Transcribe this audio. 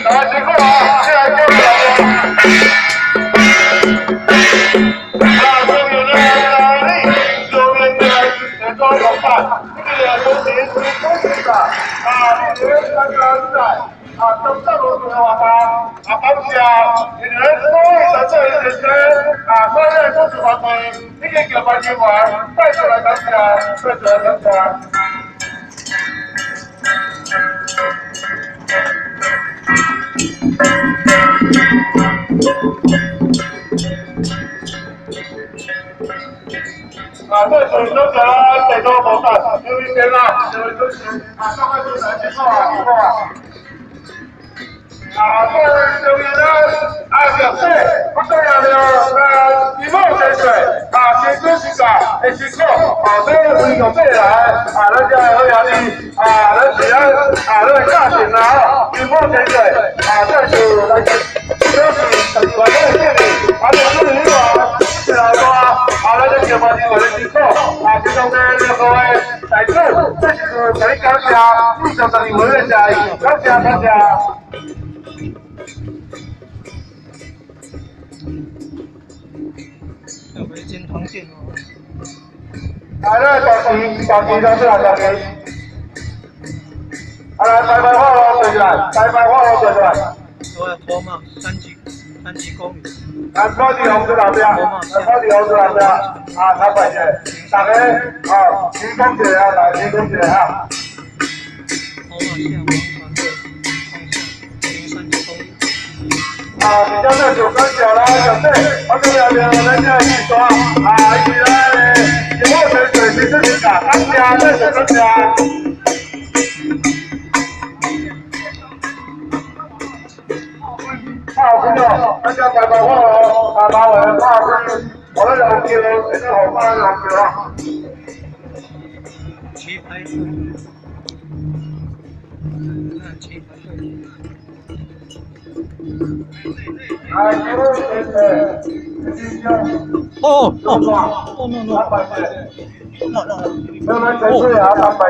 大家辛苦啊，进来交流。中原的哪里？中原的很多同伴，这个都是恭喜的啊！你们三个在。中正路的话感谢你们所有的这一些所有的支持团队，这个叫办人员，再次来感谢，再次来感谢。这是都是最多伙伴，有一天啦，有一天上班就来辛苦啊！这中原呢表示不重要的一梦水水先知是个的辛苦这个是有对来咱家有压力咱只要那价钱啦一梦水水这是来就是全国的建立这是一个是来说咱这叫办人员的辛苦其中的各位在座这是最感谢地上的人员的加油，感谢感谢。有没金堂店哦？来，小旗都是哪小旗？来，白花龙对出来，白花龙对出来。我要拖嘛，三级公园。高级红是哪边？高级红是哪边？台北的，大家提供一下，来提供一下。我往下往团队方向，3级公园。比较在九三角啦，小队，这边咱这一刷一起来，以后水是自己打，当家在九三角。朋友，大家拜拜好喽！马尾炮是，我的龙球，你的好棒龙球啊！棋牌队，看棋牌队。哦，no，慢慢整治啊，慢慢